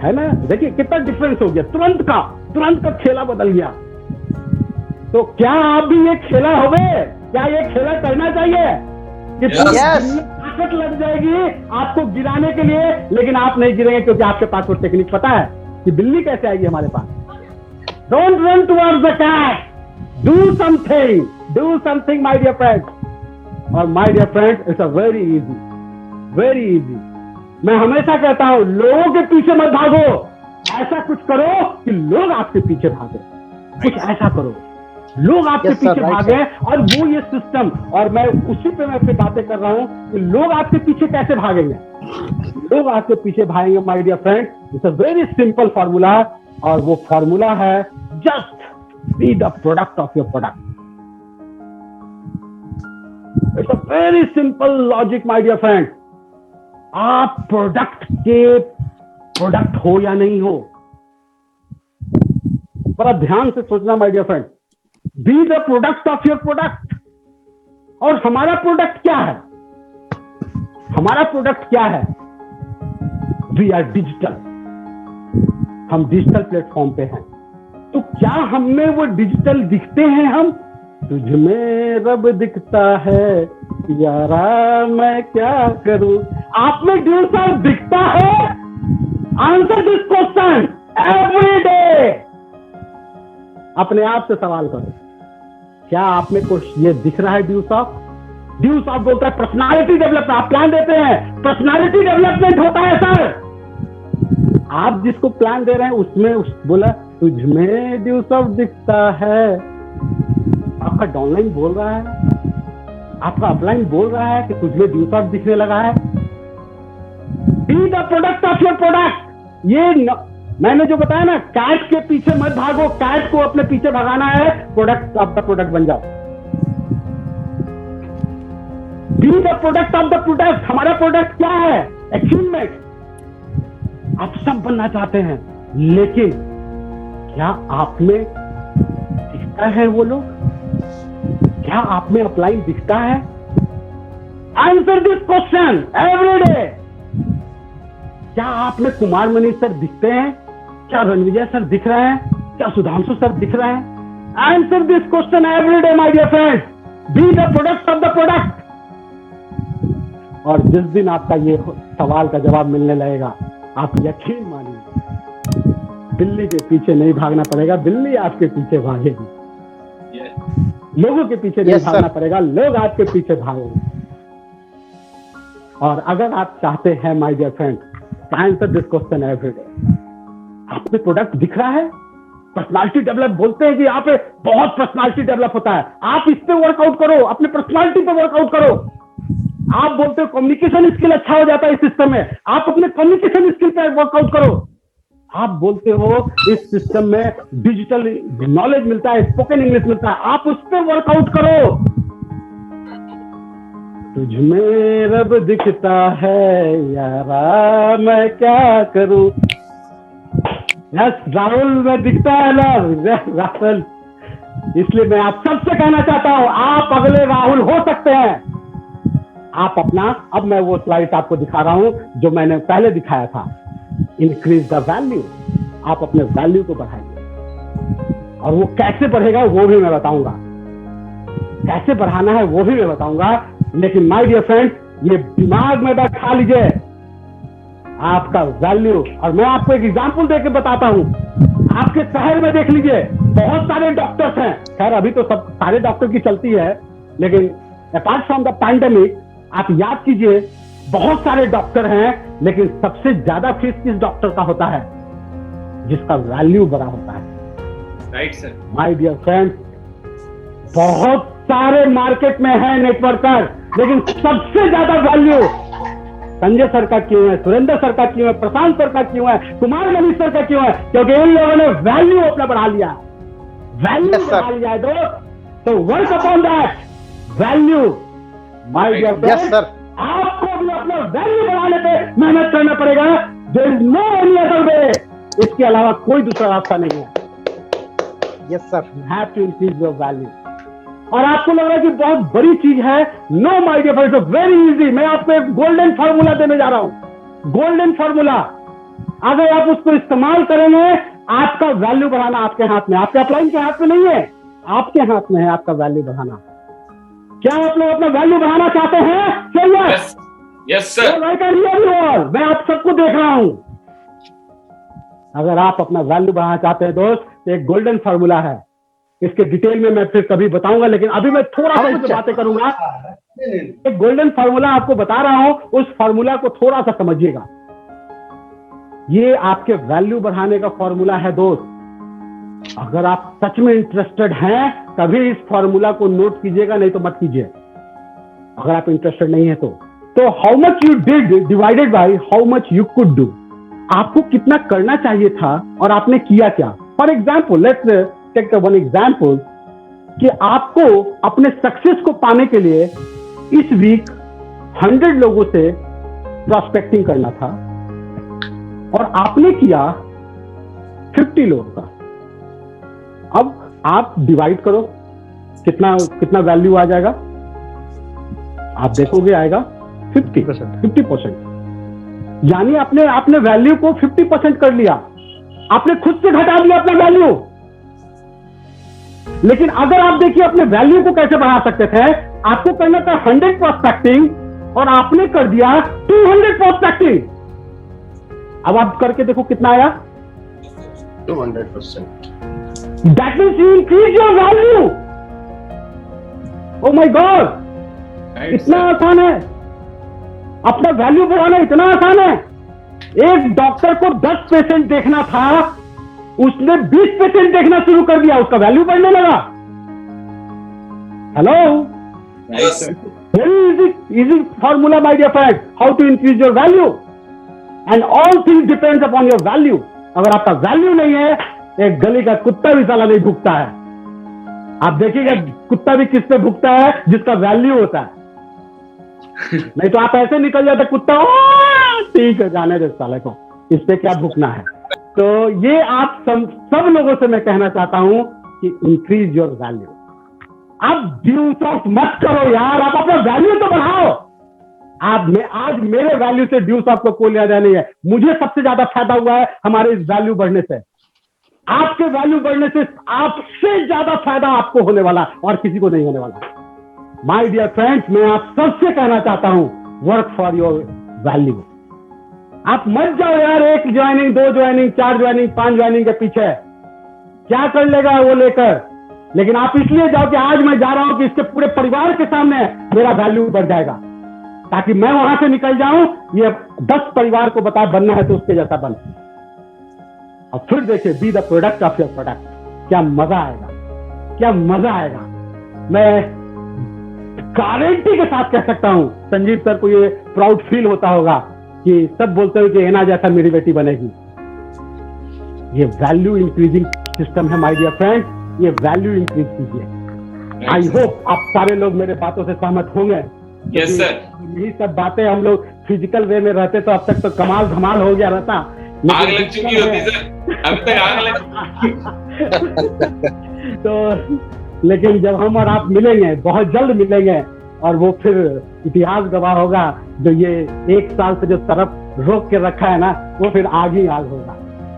है ना। देखिए कितना डिफरेंस हो गया, तुरंत का खेला बदल गया। तो क्या आप भी ये खेला होगे? क्या ये खेला करना चाहिए कि ताकत लग जाएगी आपको गिराने के लिए, लेकिन आप नहीं गिरेंगे क्योंकि आपके पास वो टेक्निक पता है कि बिल्ली कैसे आएगी हमारे पास। Don't run towards the cat, do something my dear friends. और my dear friends, it's a very easy. मैं हमेशा कहता हूं, लोगों के पीछे मत भागो, ऐसा कुछ करो कि लोग आपके पीछे भागे। कुछ ऐसा करो लोग आपके पीछे भागे। और वो ये सिस्टम, और मैं उसी पे मैं बातें कर रहा हूं कि लोग आपके पीछे कैसे भागेंगे। लोग आपके पीछे भागेंगे my dear friend, it's a very simple formula. और वो फॉर्मूला है just be the product of your product. It's a very simple logic my dear friend. आप प्रोडक्ट हो या नहीं हो, बड़ा ध्यान से सोचना my dear friend. Be the product of your product. और हमारा प्रोडक्ट क्या है? हमारा प्रोडक्ट क्या है? We are digital. हम डिजिटल प्लेटफॉर्म पे हैं। तो क्या हमें वो डिजिटल दिखते हैं? हम तुझ में रब दिखता है यारा मैं क्या करूं। आप में ड्यू सर दिखता है? Answer this question every day. अपने आप से सवाल करो, क्या आप में कुछ ये दिख रहा है? ड्यू साहब बोलता है पर्सनालिटी डेवलपमेंट। आप प्लान देते हैं, पर्सनालिटी डेवलपमेंट होता है सर। आप जिसको प्लान दे रहे हैं उसमें बोला तुझ में ड्यू साहब दिखता है। आपका डाउनलाइन बोल रहा है, आपका अपलाइन बोल रहा है कि तुझ में ड्यू साहब दिखने लगा है। B the product of your product. ये मैंने जो बताया ना, कैट के पीछे मत भागो, कैट को अपने पीछे भगाना है, प्रोडक्ट ऑफ द प्रोडक्ट बन जाओ। B the product of the product. हमारा प्रोडक्ट क्या है? अचीवमेंट। आप सब बनना चाहते हैं, लेकिन क्या आप में दिखता है वो लोग? क्या आप में अपलाइन दिखता है? Answer this question every day. क्या आप में कुमार मनीष सर दिखते हैं? क्या रणविजय सर दिख रहे हैं? क्या सुधांशु सर दिख रहे हैं? Answer this question every day my dear friends. Be the product of the product. और जिस दिन आपका ये सवाल का जवाब मिलने लगेगा, आप यकीन मानिए बिल्ली के पीछे नहीं भागना पड़ेगा, बिल्ली आपके पीछे भागेगी। लोगों के पीछे नहीं भागना पड़ेगा, लोग आपके पीछे भागेंगे। और अगर आप चाहते हैं my dear friend, answer this question every day. आप में प्रोडक्ट दिख रहा है? पर्सनालिटी डेवलप बोलते हैं कि यहाँ पे बहुत पर्सनालिटी डेवलप होता है। आप इस पे वर्कआउट करो, अपने पर्सनालिटी पे वर्कआउट करो। आप बोलते हो कम्युनिकेशन स्किल अच्छा हो जाता है इस सिस्टम में, आप अपने कम्युनिकेशन स्किल पे वर्कआउट करो। आप बोलते हो इस सिस्टम में डिजिटल नॉलेज मिलता है, स्पोकन इंग्लिश मिलता है, आप उस पर वर्कआउट करो। तुझ में रब दिखता है यारा मैं क्या करूं। यस राहुल में दिखता है ना राहुल। इसलिए मैं आप सबसे कहना चाहता हूं, आप अगले राहुल हो सकते हैं। आप अपना, अब मैं वो स्लाइड आपको दिखा रहा हूं जो मैंने पहले दिखाया था, इंक्रीज द वैल्यू। आप अपने वैल्यू को बढ़ाइए, और वो कैसे बढ़ेगा वो भी मैं बताऊंगा, कैसे बढ़ाना है वो भी मैं बताऊंगा। लेकिन माय डियर फ्रेंड्स, ये दिमाग में बैठा लीजिए आपका वैल्यू। और मैं आपको एक एग्जांपल देकर बताता हूं। आपके शहर में देख लीजिए, बहुत सारे डॉक्टर्स हैं। खैर अभी तो सब सारे डॉक्टर की चलती है, लेकिन अपार्ट फ्रॉम द पैंडेमिक आप याद कीजिए, बहुत सारे डॉक्टर हैं, लेकिन सबसे ज्यादा फीस किस डॉक्टर का होता है? जिसका वैल्यू बड़ा होता है। Right sir. My dear friends, बहुत सारे मार्केट में है नेटवर्कर, लेकिन सबसे ज्यादा वैल्यू संजय सर का क्यों है, सुरेंद्र सर का क्यों है, प्रशांत सर का क्यों है, कुमार मनीष सर का क्यों है? क्योंकि इन लोगों ने वैल्यू अपना बढ़ा लिया, वैल्यू Yes, sir. बढ़ा लिया है दोस्त। तो work upon that value my dear yes friends. Sir, आपको भी अपना वैल्यू बढ़ाने पे मेहनत करना पड़ेगा। There is no any other way, इसके अलावा कोई दूसरा रास्ता नहीं है। Yes sir, You have to increase your value। और आपको लग रहा है कि बहुत बड़ी चीज है, no my dear friends, very easy. मैं आपको एक गोल्डन फार्मूला देने जा रहा हूं, गोल्डन फार्मूला। अगर आप उसको इस्तेमाल करेंगे, आपका वैल्यू बढ़ाना आपके हाथ में, आपके अपलाइन के हाथ में नहीं है, आपके हाथ में है आपका वैल्यू बढ़ाना। क्या आप लोग अपना वैल्यू बढ़ाना चाहते हैं? चलिए, Yes. Yes, sir. मैं आप सबको देख रहा हूं। अगर आप अपना वैल्यू बढ़ाना चाहते हैं दोस्त, तो एक गोल्डन फार्मूला है। इसके डिटेल में मैं फिर कभी बताऊंगा, लेकिन अभी मैं थोड़ा सा इस पे बातें करूंगा। एक गोल्डन फार्मूला आपको बता रहा हूं, उस फार्मूला को थोड़ा सा समझिएगा। ये आपके वैल्यू बढ़ाने का फार्मूला है दोस्त। अगर आप सच में इंटरेस्टेड हैं, तभी इस फार्मूला को नोट कीजिएगा, नहीं तो मत कीजिए। अगर आप इंटरेस्टेड नहीं है तो how much you did divided by how much you could do. आपको कितना करना चाहिए था और आपने किया क्या। For example, let's take one example कि आपको अपने सक्सेस को पाने के लिए इस वीक 100 लोगों से प्रोस्पेक्टिंग करना था और आपने किया 50 लोगों का। अब आप डिवाइड करो, कितना वैल्यू आ जाएगा। आप देखोगे आएगा 50%। यानी आपने वैल्यू को 50% कर लिया, आपने खुद से घटा दिया अपना वैल्यू। लेकिन अगर आप देखिए अपने वैल्यू को कैसे बढ़ा सकते थे। आपको करना था 100 प्रोस्पेक्टिंग और आपने कर दिया 200 प्रोस्पेक्टिंग। अब आप करके देखो कितना आया, 200%। That means you increase your value. Oh my God, Right, इतना sir. आसान है अपना वैल्यू बढ़ाना, इतना आसान है। एक डॉक्टर को 10 पेशेंट देखना था, उसने 20 पेशेंट देखना शुरू कर दिया, उसका वैल्यू बढ़ने लगा। Hello, Right, sir. Very easy formula my dear friend, how to increase your value. And all things depends upon your value. अगर आपका वैल्यू नहीं है, एक गली का कुत्ता भी साला नहीं भुगता है। आप देखिएगा कुत्ता भी किस पे भुगता है, जिसका वैल्यू होता है। नहीं तो आप ऐसे निकल जाते, कुत्ता ठीक है जाने दे साले को, इस पे क्या भुगतना है। तो ये आप सब लोगों से मैं कहना चाहता हूं कि इंक्रीज योर वैल्यू। आप ड्यूस ऑफ मत करो यार, आप अपना वैल्यू तो बढ़ाओ। आज मेरे वैल्यू से ड्यूस ऑफ को कोई लिया नहीं है। मुझे सबसे ज्यादा फायदा हुआ है हमारे इस वैल्यू बढ़ने से। आपके वैल्यू बढ़ने से आपसे ज्यादा फायदा आपको होने वाला और किसी को नहीं होने वाला। माय डियर फ्रेंड्स, मैं आप सबसे कहना चाहता हूं, वर्क फॉर योर वैल्यू। आप मत जाओ यार 1 ज्वाइनिंग, 2 ज्वाइनिंग, 4 ज्वाइनिंग, 5 ज्वाइनिंग के पीछे। क्या कर लेगा वो लेकर। लेकिन आप इसलिए जाओ कि आज मैं जा रहा हूं कि इसके पूरे परिवार के सामने मेरा वैल्यू बढ़ जाएगा, ताकि मैं वहां से निकल जाऊं, ये 10 परिवार को बता बनना है तो उसके जैसा बन। और फिर देखिए, B the product of your product. क्या मजा आएगा, क्या मजा आएगा। मैं गारंटी के साथ कह सकता हूं, संजीव सर को ये प्राउड फील होता होगा कि सब बोलते हो कि एना जैसा मेरी बेटी बनेगी। ये वैल्यू इंक्रीजिंग सिस्टम है माय डियर फ्रेंड्स, ये वैल्यू इंक्रीज कीजिए। आई होप आप सारे लोग मेरे बातों से सहमत होंगे। Yes, sir. यही सब बातें हम लोग फिजिकल वे में रहते तो अब तक तो कमाल धमाल हो गया रहता। आग लग चुकी होती सर, अभी तक आग लग। तो लेकिन जब हम और आप मिलेंगे, बहुत जल्द मिलेंगे, और वो फिर इतिहास गवाह होगा, जो ये 1 साल से जो तरफ रोक के रखा है ना, वो फिर आग ही आग होगा।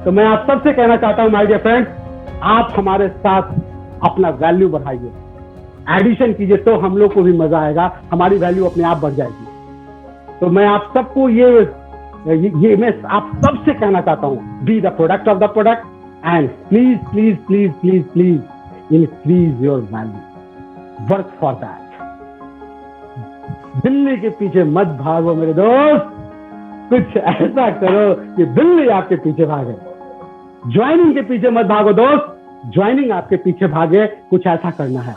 तो मैं आप सबसे कहना चाहता हूं माय डियर फ्रेंड्स, आप हमारे साथ अपना वैल्यू बढ़ाइए, एडिशन कीजिए, तो हम लोग को भी मजा आएगा, हमारी वैल्यू अपने आप बढ़ जाएगी। तो मैं आप सबको ये मैं आप सबसे कहना चाहता हूं, B the product of the product and please please please please please increase your value, work for that. बिल्ली के पीछे मत भागो मेरे दोस्त, कुछ ऐसा करो कि बिल्ली आपके पीछे भागे। ज्वाइनिंग के पीछे मत भागो दोस्त, ज्वाइनिंग आपके पीछे भागे। कुछ ऐसा करना है।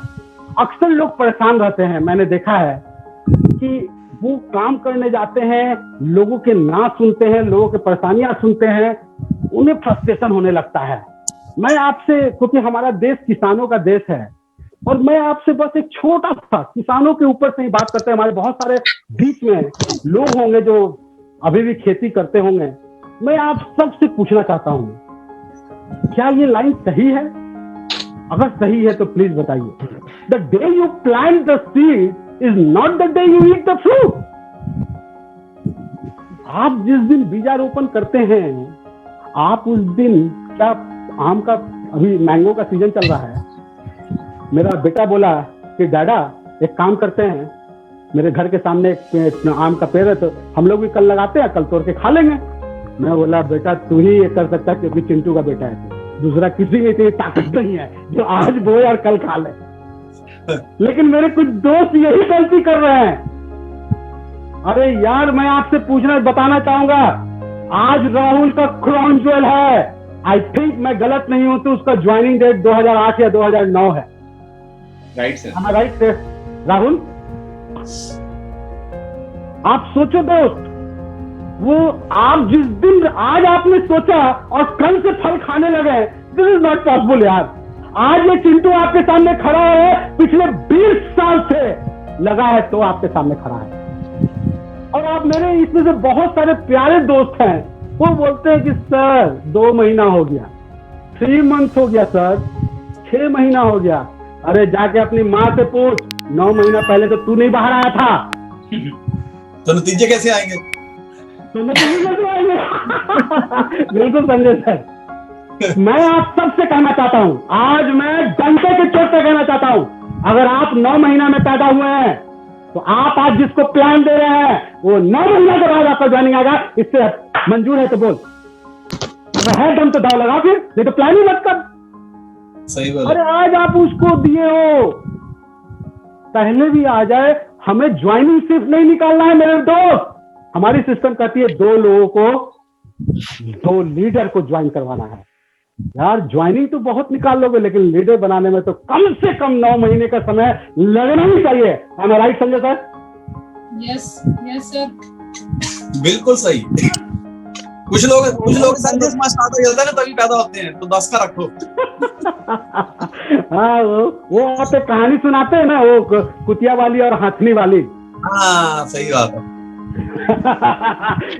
अक्सर लोग परेशान रहते हैं, मैंने देखा है कि वो काम करने जाते हैं, लोगों के ना सुनते हैं, लोगों की परेशानियां सुनते हैं, उन्हें फ्रस्ट्रेशन होने लगता है। मैं आपसे, क्योंकि हमारा देश किसानों का देश है, और मैं आपसे बस एक छोटा सा किसानों के ऊपर से ही बात करते हैं। हमारे बहुत सारे बीच में लोग होंगे जो अभी भी खेती करते होंगे। मैं आप सबसे पूछना चाहता हूँ, क्या ये लाइन सही है? अगर सही है तो प्लीज बताइए। The day you plant the seed is not the day you eat the fruit. आप जिस दिन बीजारोपण करते हैं, आप उस दिन, क्या आम का, अभी मैंगो का सीजन चल रहा है, मेरा बेटा बोला कि दादा एक काम करते हैं, मेरे घर के सामने एक आम का पेड़ है, तो हम लोग भी कल लगाते हैं, कल तोड़ के खा लेंगे। मैं बोला बेटा तू ही ये कर सकता है, क्योंकि चिंटू का बेटा है, दूसरा किसी में इतनी ताकत नहीं है जो आज बोए और कल खा ले। लेकिन मेरे कुछ दोस्त यही गलती कर रहे हैं। अरे यार, मैं आपसे बताना चाहूंगा, आज राहुल का क्राउन ज्वेल है। आई थिंक मैं गलत नहीं हूं तो उसका ज्वाइनिंग डेट 2008 या 2009 है। Right sir. हाँ राइट सर। राहुल, आप सोचो दोस्त, वो आप जिस दिन आज आपने सोचा और कल से फल खाने लगे, दिस इज नॉट पॉसिबल यार। आज ये चिंटू आपके सामने खड़ा है, पिछले 20 साल से लगा है तो आपके सामने खड़ा है। और आप मेरे इसमें से बहुत सारे प्यारे दोस्त हैं, वो बोलते हैं कि सर 2 महीना हो गया, 3 मंथ हो गया सर, 6 महीना हो गया। अरे जाके अपनी माँ से पूछ, 9 महीना पहले तो तू नहीं बाहर आया था। तो नतीजे कैसे आएंगे? तो नतीजे कैसे आएंगे? बिल्कुल संजय सर, मैं आप सबसे कहना चाहता हूँ, आज मैं डंके के चोट से कहना चाहता हूँ, अगर आप 9 महीना में पैदा हुए हैं तो आप आज जिसको प्लान दे रहे हैं वो 9 महीना के बाद आपका ज्वाइनिंग आएगा। इससे मंजूर है तो बोल, है दम तो दाव लगा, फिर नहीं तो प्लान ही मत कर। सही बात। अरे आज आप उसको दिए हो, पहले भी आ जाए, हमें ज्वाइनिंग सिर्फ नहीं निकालना है मेरे दोस्त। हमारी सिस्टम कहती है 2 लोगों को, 2 लीडर को ज्वाइन करवाना है। यार ज्वाइनिंग तो बहुत निकाल लोगे, लेकिन लीडर बनाने में तो कम से कम 9 महीने का समय लगना ही चाहिए। Am I right Sanjay sir? Yes sir, बिल्कुल सही। कुछ लोग संजय समाज स्टार्ट हो जाता है ना तभी पैदा होते हैं, तो 10 का रखो। हाँ, वो आप एक कहानी सुनाते हैं ना, वो कुतिया वाली और हाथनी वाली। हाँ सही बात है।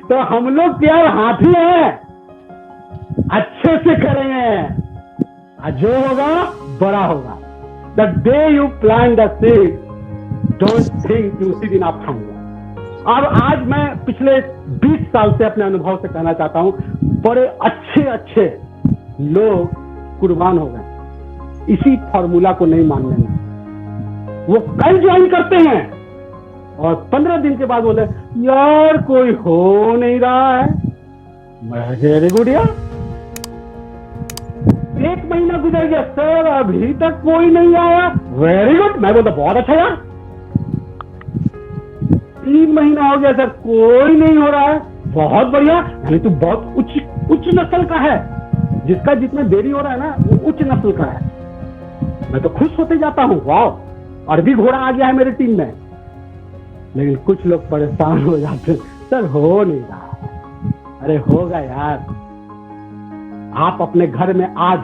तो हम लोग क्या हाथी हैं, अच्छे से करेंगे, जो होगा बड़ा होगा। The day you plant the seed, don't think कि उसी दिन आप खाएंगे। और आज मैं पिछले 20 साल से अपने अनुभव से कहना चाहता हूं, बड़े अच्छे लोग कुर्बान हो गए इसी फॉर्मूला को नहीं मानने में। वो कल ज्वाइन करते हैं और 15 दिन के बाद बोले यार कोई हो नहीं रहा है। वेरी गुड यार, 1 महीना गुजर गया सर, अभी तक कोई नहीं आया। वेरी गुड, मैं बोलता बहुत अच्छा यार। 3 महीना हो गया सर, कोई नहीं हो रहा है, बहुत बढ़िया। यानी तू बहुत उच्च नस्ल का है, जिसका जितना देरी हो रहा है ना वो उच्च नस्ल का है। मैं तो खुश होते जाता हूँ, वाह अरबी घोड़ा आ गया है मेरी टीम में। लेकिन कुछ लोग परेशान हो जाते हैं, सर हो नहीं रहा। अरे होगा यार। आप अपने घर में आज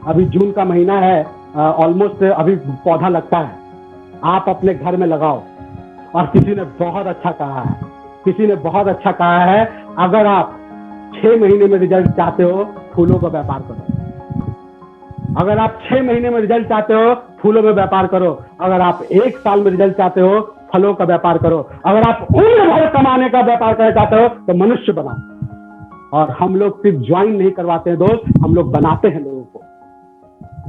अभी जून का महीना है, ऑलमोस्ट अभी पौधा लगता है, आप अपने घर में लगाओ। और किसी ने बहुत अच्छा कहा है, अगर आप 6 महीने में रिजल्ट चाहते हो, फूलों का व्यापार करो। अगर आप 6 महीने में रिजल्ट चाहते हो, फूलों में व्यापार करो। अगर आप 1 साल में रिजल्ट चाहते हो, फलों का व्यापार करो। अगर आप उम्र भर कमाने का व्यापार करना चाहते हो तो मनुष्य बनाओ। और हम लोग सिर्फ ज्वाइन नहीं करवाते हैं दोस्त, हम लोग बनाते हैं लोगों को।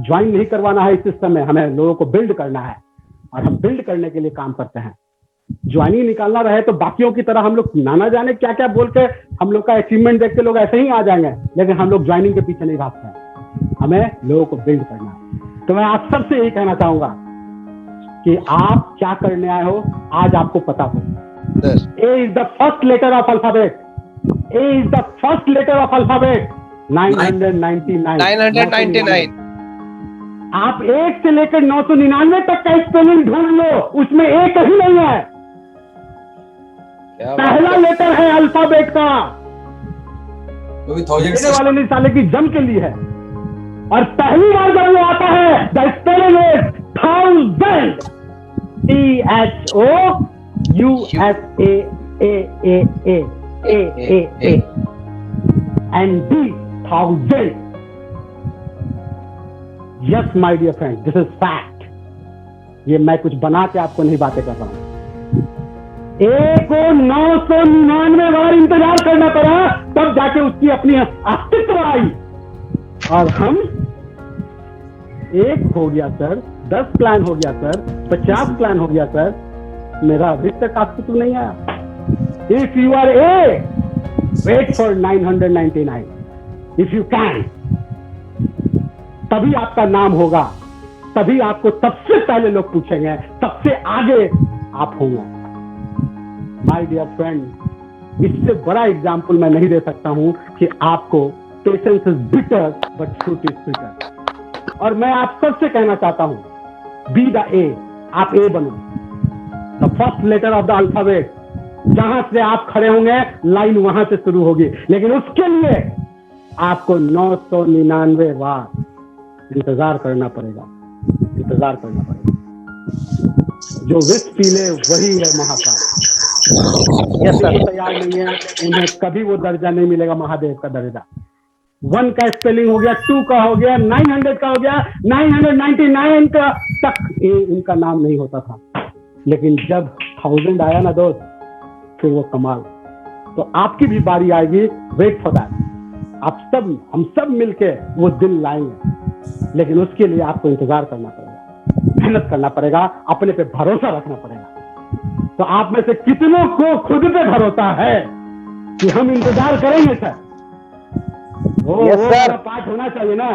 ज्वाइन नहीं करवाना है इस सिस्टम में, हमें लोगों को बिल्ड करना है, और हम बिल्ड करने के लिए काम करते हैं। ज्वाइनिंग निकालना रहे तो बाकियों की तरह हम लोग ना जाने क्या क्या बोल के हम लोग का अचीवमेंट देख के लोग ऐसे ही आ जाएंगे, लेकिन हम लोग ज्वाइनिंग के पीछे नहीं भागते हैं, हमें लोगों को बिल्ड करना है। तो मैं आप सबसे यही कहना चाहूंगा कि आप क्या करने आए हो, आज आपको पता हो। A is the first letter of alphabet. A is the first letter of alphabet. 999. आप 1 से लेकर 999 तक का स्पेलिंग ढूंढ लो, उसमें एक ही नहीं है। क्या पहला बात लेटर है अल्फाबेट का, तो भी 1000 देने से वाले ने साले की जम के ली है। और पहली बार जब वो आता है the spelling is 1000, THOUSAAAAAAAA and D 1000. Yes, my dear friend, this is fact. ये मैं कुछ बना के आपको नहीं बातें कर रहा हूं। एक को 999 बार इंतजार करना पड़ा, तब जाके उसकी अपनी अस्तित्व आई। और हम, एक हो गया सर, 10 प्लान हो गया सर, 50 प्लान हो गया सर, मेरा अभी तक अस्तित्व नहीं आया। If you are a, wait for 999 if you can, तभी आपका नाम होगा, तभी आपको सबसे पहले लोग पूछेंगे, सबसे आगे आप होंगे। माय डियर फ्रेंड, इससे बड़ा एग्जाम्पल मैं नहीं दे सकता हूं कि आपको patience is bitter but truth is sweeter. और मैं आप सबसे कहना चाहता हूं, बी द ए, आप ए बनो, the first letter of the alphabet. जहां से आप खड़े होंगे लाइन वहां से शुरू होगी, लेकिन उसके लिए आपको 999 बार इंतजार करना पड़ेगा, इंतजार करना पड़ेगा। जो विष पी ले वही है महाकाल। ये सभी तैयार नहीं है, उन्हें कभी वो दर्जा नहीं मिलेगा, महादेव का दर्जा। 1 का स्पेलिंग हो गया, 2 का हो गया, 900 का हो गया, 999 का तक इनका नाम नहीं होता था। लेकिन जब 1000 आया ना दोस्त, फिर वो कमाल। तो आपकी भी बारी आएगी, वेट फॉर दैट। आप सब, हम सब मिलके वो दिन लाएंगे, लेकिन उसके लिए आपको इंतजार करना पड़ेगा, मेहनत करना पड़ेगा, अपने पे भरोसा रखना पड़ेगा। तो आप में से कितनों को खुद पे भरोसा है कि हम इंतजार करेंगे सर? वो मेरा पाठ होना चाहिए ना,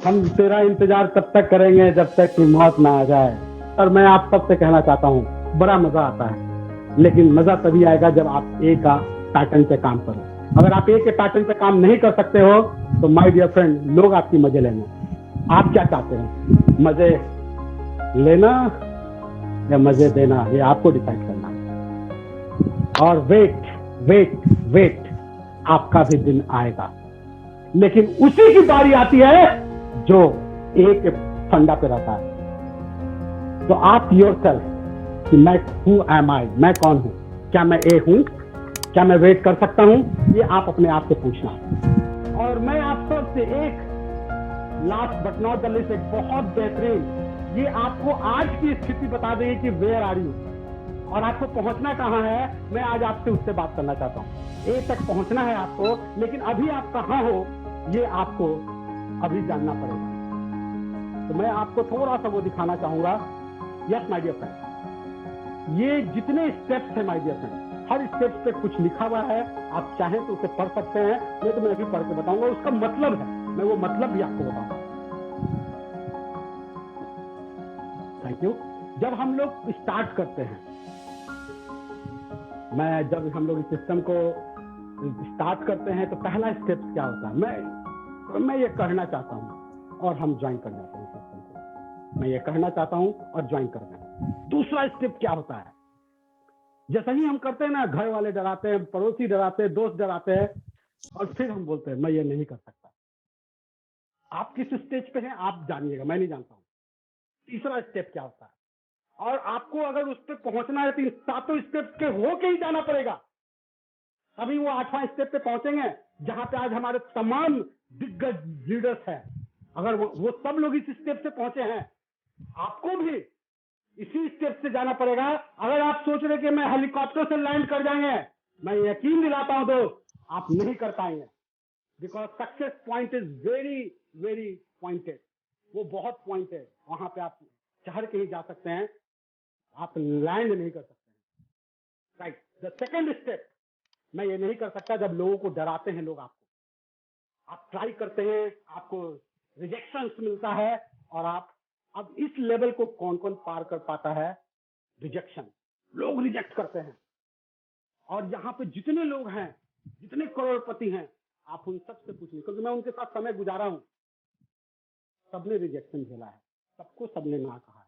हम तेरा इंतजार तब तक करेंगे जब तक कि मौत ना आ जाए। और मैं आप सबसे कहना चाहता हूँ, बड़ा मजा आता है, लेकिन मजा तभी आएगा जब आप ए का पैटर्न पे काम करो। अगर आप ए के पैटर्न पे काम नहीं कर सकते हो तो माय डियर फ्रेंड, लोग आपकी मजे लेंगे। आप क्या चाहते हैं, मजे लेना या मजे देना, ये आपको डिसाइड करना है। और वेट वेट वेट, आपका भी दिन आएगा, लेकिन उसी की बारी आती है जो एक फंडा पे रहता है। तो आप योरसेल्फ कि मैं हूं, एम आई, मैं कौन हूं, क्या मैं ए हूं, क्या मैं वेट कर सकता हूं, ये आप अपने आप से पूछना। और मैं आप सबसे एक last but not the list, एक बहुत बेहतरीन, ये आपको आज की स्थिति बता देगी कि वेयर आर यू और आपको पहुंचना कहां है। मैं आज आपसे उससे बात करना चाहता हूं। ए तक पहुंचना है आपको, लेकिन अभी आप कहां हो ये आपको अभी जानना पड़ेगा। तो मैं आपको थोड़ा सा वो दिखाना चाहूंगा। यस माय डियर फ्रेंड, ये जितने स्टेप्स है माय डियर फ्रेंड, हर स्टेप पे कुछ लिखा हुआ है। आप चाहें तो उसे पढ़ सकते हैं, नहीं तो मैं अभी पढ़ के बताऊंगा। उसका मतलब है, मैं वो मतलब भी आपको बताऊंगा। Thank you. जब हम लोग स्टार्ट करते हैं, जब हम लोग इस सिस्टम को स्टार्ट करते हैं तो पहला स्टेप क्या होता है, मैं ये कहना चाहता हूं और हम ज्वाइन कर जाते हैं सिस्टम को। मैं ये कहना चाहता हूं और ज्वाइन कर जाते हैं। दूसरा स्टेप क्या होता है, जैसा ही हम करते हैं ना, घर वाले डराते हैं, पड़ोसी डराते हैं, दोस्त डराते हैं, और फिर हम बोलते हैं मैं ये नहीं कर सकता। आप किस स्टेज पे हैं आप जानिएगा, मैं नहीं जानता हूं। तीसरा स्टेप क्या होता है, और आपको अगर उस पर पहुंचना है तो इन 7 स्टेप के होके ही जाना पड़ेगा, तभी वो 8वां स्टेप पे पहुंचेंगे, जहां पे आज हमारे तमाम दिग्गज लीडर्स हैं। अगर वो सब लोग इस स्टेप से पहुंचे हैं, आपको भी इसी स्टेप से जाना पड़ेगा। अगर आप सोच रहे कि मैं हेलीकॉप्टर से लैंड कर जाएंगे, मैं यकीन दिलाता हूं दोस्त, आप नहीं कर पाएंगे। Because success point is very very pointed, वो बहुत पॉइंट है, वहां पे आप चढ़ के ही जा सकते हैं, आप लैंड नहीं कर सकते हैं। राइट। द सेकेंड स्टेप, मैं ये नहीं कर सकता जब लोगों को डराते हैं लोग आपको। आप ट्राई करते हैं, आपको रिजेक्शन मिलता है, और आप अब इस लेवल को कौन कौन पार कर पाता है, रिजेक्शन, लोग रिजेक्ट करते हैं। और यहाँ पे जितने लोग हैं, जितने करोड़पति हैं, आप उन सबसे पूछिए, क्योंकि मैं उनके साथ समय गुजारा हूं, सबने रिजेक्शन झेला है, सबको सबने ना कहा है,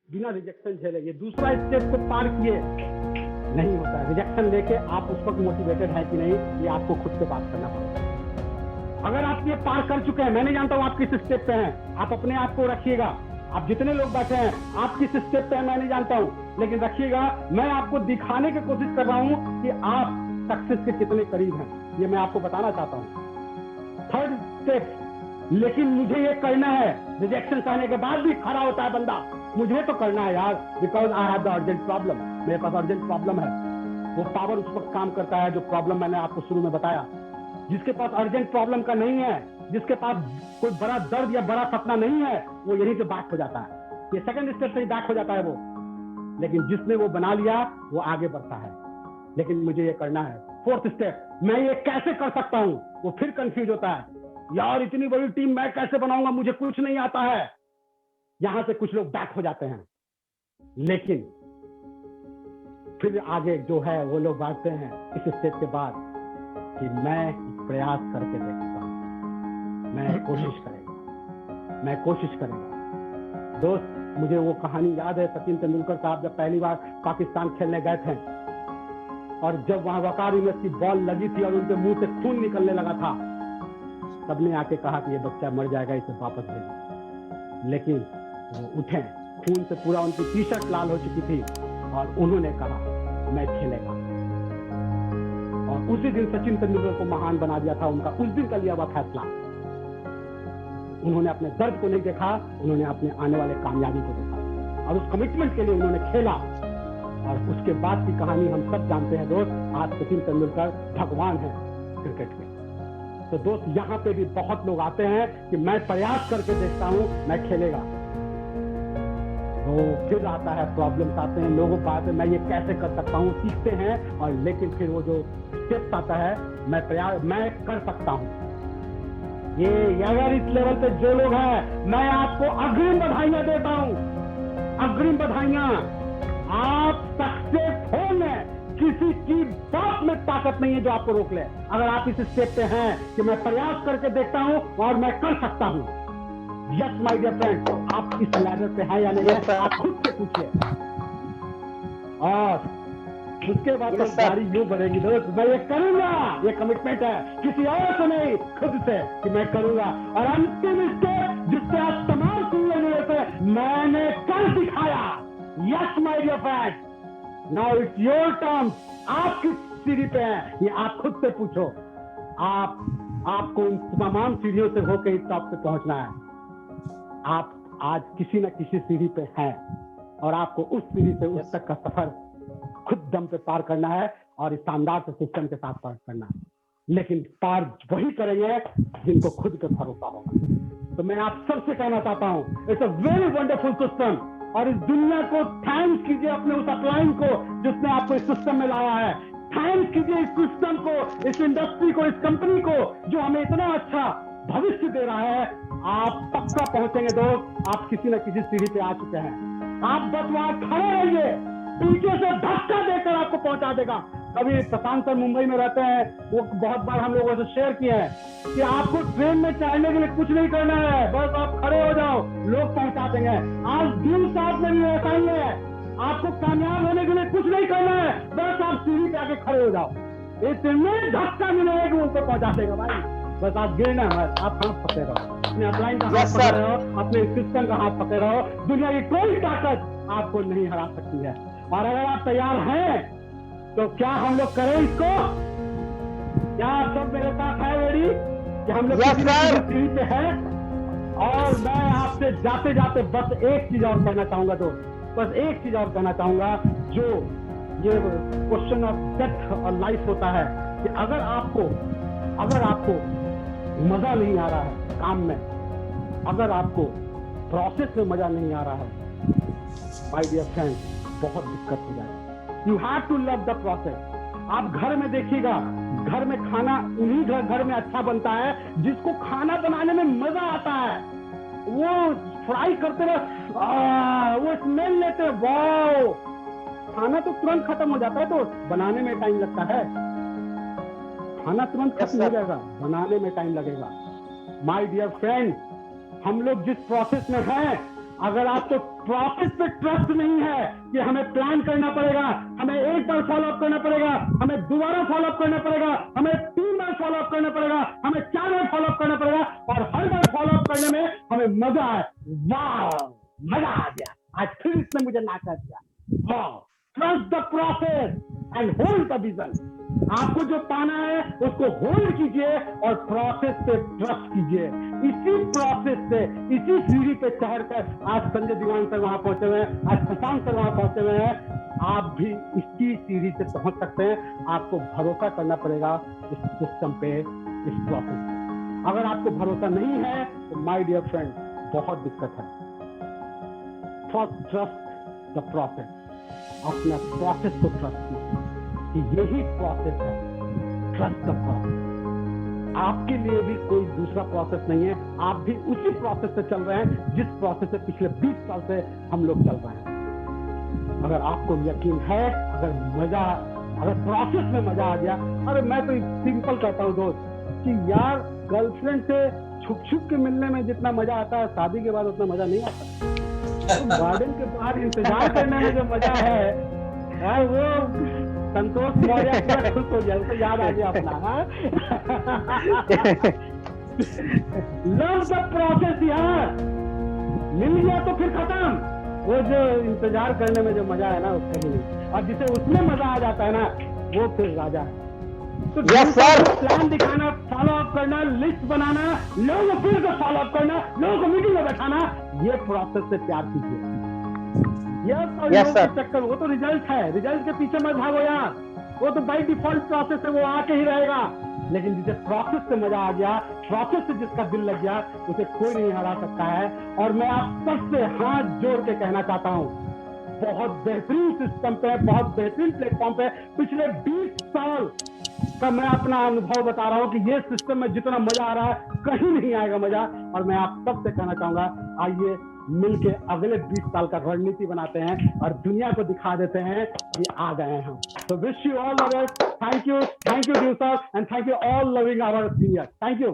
बिना रिजेक्शन झेले ये दूसरा स्टेप को पार किए। नहीं होता। रिजेक्शन लेके आप उस वक्त मोटिवेटेड है कि नहीं, ये आपको खुद से बात करना पड़ेगा। अगर आप ये पार कर चुके हैं, मैं नहीं जानता हूं आप किस स्टेप पे हैं, आप अपने आप को रखिएगा। आप जितने लोग बैठे हैं, आप किस स्टेप पे हैं मैं नहीं जानता हूं, लेकिन रखिएगा। मैं आपको दिखाने की कोशिश कर रहा हूं कि आप सक्सेस के कितने करीब हैं, ये मैं आपको बताना चाहता हूं। थर्ड स्टेप, लेकिन मुझे ये करना है। रिजेक्शन सहने के बाद भी खड़ा होता है बंदा, मुझे तो करना है यार, because I have the urgent problem. मेरे पास अर्जेंट प्रॉब्लम है। वो पावर उस वक्त काम करता है जो प्रॉब्लम मैंने आपको शुरू में बताया। जिसके पास अर्जेंट प्रॉब्लम का नहीं है, जिसके पास कोई बड़ा दर्द या बड़ा सपना नहीं है, वो यहीं से बैक हो जाता है। ये सेकंड स्टेप से ही बैक हो जाता है वो। लेकिन जिसने वो बना लिया वो आगे बढ़ता है। लेकिन मुझे ये करना है। फोर्थ स्टेप, मैं ये कैसे कर सकता हूं, वो फिर कंफ्यूज होता है, यार इतनी बड़ी टीम मैं कैसे बनाऊंगा, मुझे कुछ नहीं आता है। यहां से कुछ लोग बैक हो जाते हैं। लेकिन फिर आगे जो है वो लोग बढ़ते हैं इस स्टेप के बाद कि मैं प्रयास करके देखता हूं, मैं कोशिश करेगा। दोस्त, मुझे वो कहानी याद है, सचिन तेंदुलकर साहब जब पहली बार पाकिस्तान खेलने गए थे और जब वहां वकार यूनिवर्स की बॉल लगी थी और उनके मुंह से खून निकलने लगा था, सबने आके कहा कि ये बच्चा मर जाएगा, इसे वापस भेजो। लेकिन वो उठे, खून से पूरा उनकी टी शर्ट लाल हो चुकी थी और उन्होंने कहा मैं खेलेगा। और उसी दिन सचिन तेंदुलकर को महान बना दिया था उनका उस दिन का लिया हुआ फैसला। उन्होंने अपने दर्द को नहीं देखा, उन्होंने अपने आने वाले कामयाबी को देखा और उस कमिटमेंट के लिए उन्होंने खेला। और उसके बाद की कहानी हम सब जानते हैं दोस्त। आज सचिन तेंदुलकर भगवान है क्रिकेट के। तो दोस्त, यहाँ पे भी बहुत लोग आते हैं कि मैं प्रयास करके देखता हूं, मैं खेलेगा। तो फिर आता है, प्रॉब्लम्स आते हैं, लोगों को आते हैं, मैं ये कैसे कर सकता हूँ, सीखते हैं। और लेकिन फिर वो जो स्टेप्स आता है, मैं कर सकता हूँ। ये अगर इस लेवल पे जो लोग हैं, मैं आपको अग्रिम बधाइयां देता हूँ, अग्रिम बधाइयां। आप सक्सेस होंगे, किसी की बात में ताकत नहीं है जो आपको रोक ले। अगर आप इस स्टेप पे हैं कि मैं प्रयास करके देखता हूं और मैं कर सकता हूं। यस माय डियर फ्रेंड, आप इस लैडर पे हैं या नहीं है, आप खुद से पूछिए। और उसके बाद तो गाड़ी यूं बढ़ेगी दोस्त, मैं ये करूंगा, ये कमिटमेंट है, किसी और से नहीं, खुद से कि मैं करूंगा। और अंतिम स्टेप जिससे आप तमाम सुनने थे, मैंने कर दिखाया। Yes my dear friend, now it's your turn. आप किस सीढ़ी पे हैं ये आप खुद से पूछो। आपको उन तमाम सीढ़ियों से होकर इस टॉप पे पहुंचना है। आप आज किसी न किसी सीढ़ी पे हैं और आपको उस सीढ़ी से उस तक का सफर खुद दम पे पार करना है और इस शानदार से सिस्टम के साथ पार करना है। लेकिन पार वही करेंगे जिनको खुद पे भरोसा होगा। तो मैं आप सबसे कहना चाहता हूं, it's a very wonderful system. और इस दुनिया को थैंक्स कीजिए, अपने उस अपलाइन को जिसने आपको इस सिस्टम में लाया है। थैंक्स कीजिए इस सिस्टम को, इस इंडस्ट्री को, इस कंपनी को जो हमें इतना अच्छा भविष्य दे रहा है। आप पक्का पहुंचेंगे दोस्त, आप किसी न किसी सीढ़ी पे आ चुके हैं। आप बस वहां खड़े रहिए, पीछे से धक्का देकर आपको पहुंचा देगा। कभी प्रशांत सर मुंबई में रहते हैं, वो बहुत बार हम लोगों से शेयर किए हैं कि आपको ट्रेन में चढ़ने के लिए कुछ नहीं करना है, बस आप खड़े हो जाओ, लोग पहुंचा देंगे। आज दिल साथ में भी ऐसा ही है, आपको कामयाब होने के लिए कुछ नहीं करना है, बस आप सीढ़ी पे आके खड़े हो जाओ। इतने धक्का मिलेगा कि उनको पहुंचा देगा भाई। बस आप गिरना है, आप हाथ पकड़े रहो, अपने अपलाइन का हाथ पकड़े रहो, अपने सिस्टम का हाथ पकड़े रहो। दुनिया की कोई ताकत आपको नहीं हरा सकती है। और अगर आप तैयार हैं तो क्या हम लोग करें इसको? क्या आप सब मेरे साथ है रेडी कि हम लोग सीढ़ी पे हैं? और मैं आपसे जाते जाते बस एक चीज और कहना चाहूंगा दोस्त, बस एक चीज और कहना चाहूंगा। जो ये क्वेश्चन ऑफ डेथ और लाइफ होता है कि अगर आपको मजा नहीं आ रहा है काम में, अगर आपको प्रोसेस में मजा नहीं आ रहा है, माय डियर फ्रेंड, बहुत दिक्कत हो जाएगी। You have to love the process. आप घर में देखिएगा, घर में खाना उन्हीं घर में अच्छा बनता है जिसको खाना बनाने में मजा आता है। वो फ्राई करते रहे, वो स्मेल लेते हैं, वाओ, खाना तो तुरंत खत्म हो जाता है, तो बनाने में टाइम लगता है। खाना तुरंत खत्म हो जाएगा, बनाने में टाइम लगेगा। माय डियर फ्रेंड, हम लोग जिस प्रोसेस में हैं अगर आपको प्रोसेस पे ट्रस्ट नहीं है कि हमें प्लान करना पड़ेगा, हमें एक बार फॉलो अप करना पड़ेगा, हमें दोबारा फॉलो अप करना पड़ेगा, हमें 3 बार फॉलो अप करना पड़ेगा, हमें 4 बार फॉलो अप करना पड़ेगा और हर बार फॉलो अप करने में हमें मजा आए, वाह मजा आ गया, आज फिर इसने मुझे नाचा दिया, वाह। Trust the process and hold the vision. आपको जो पाना है उसको होल्ड कीजिए और प्रोसेस पे ट्रस्ट कीजिए। इसी प्रोसेस से, इसी सीढ़ी पे चढ़ कर आज संजय दीवान सर वहां पहुंचे हुए हैं, आज प्रशांत सर वहां पहुंचे हुए हैं। आप भी इसी सीढ़ी से पहुंच सकते हैं। आपको भरोसा करना पड़ेगा इस सिस्टम पे, इस प्रोसेस पे। अगर आपको भरोसा नहीं है तो माय डियर फ्रेंड बहुत दिक्कत है। फर्स्ट ट्रस्ट द प्रोसेस, अपना प्रोसेस को ट्रस्ट कीजिए कि यही प्रोसेस है, ट्रस्ट द प्रोसेस। आपके लिए भी कोई दूसरा प्रोसेस नहीं है, आप भी उसी प्रोसेस से चल रहे हैं जिस प्रोसेस से पिछले 20 साल से हम लोग चल रहे हैं। अगर आपको यकीन है, अगर प्रोसेस में मजा आ गया, अरे मैं तो सिंपल कहता हूँ दोस्त कि यार गर्लफ्रेंड से छुप छुप के मिलने में जितना मजा आता है शादी के बाद उतना मजा नहीं आता। तो गार्डन के बाहर इंतजार करने में जो मजा है यार, वो संतोष मौर्य पूरा खुश हो गया, उसको याद आ गया अपना। लव द प्रोसेस यार, मिल गया तो फिर खत्म। वो जो इंतजार करने में जो मजा है ना उसका ही नहीं, और जिसे उसमें मजा आ जाता है ना वो फिर राजा है। तो प्लान दिखाना, फॉलो अप करना, लिस्ट बनाना, लोगों को फिर फॉलो अप करना, लोगों को मीटिंग में बैठाना, ये प्रोसेस से प्यार कीजिए। Yes sir. चक्कर वो तो रिजल्ट है, रिजल्ट के पीछे मत भागो यार, वो तो बाय डिफॉल्ट प्रोसेस है, वो आके ही रहेगा। लेकिन जिसे प्रोसेस से मजा आ गया, प्रोसेस से जिसका दिल लग गया, उसे कोई नहीं हरा सकता है। और मैं आप सबसे हाथ जोड़ के कहना चाहता हूँ, बहुत बेहतरीन सिस्टम पे, बहुत बेहतरीन प्लेटफॉर्म पे पिछले 20 साल का मैं अपना अनुभव बता रहा हूँ कि ये सिस्टम में जितना मजा आ रहा है कहीं नहीं आएगा मजा। और मैं आप सबसे कहना चाहूंगा, आइए मिलके अगले 20 साल का रणनीति बनाते हैं और दुनिया को दिखा देते हैं कि आ गए हैं हम। तो wish you all the best, thank you due sir, and thank you all loving our senior, thank you.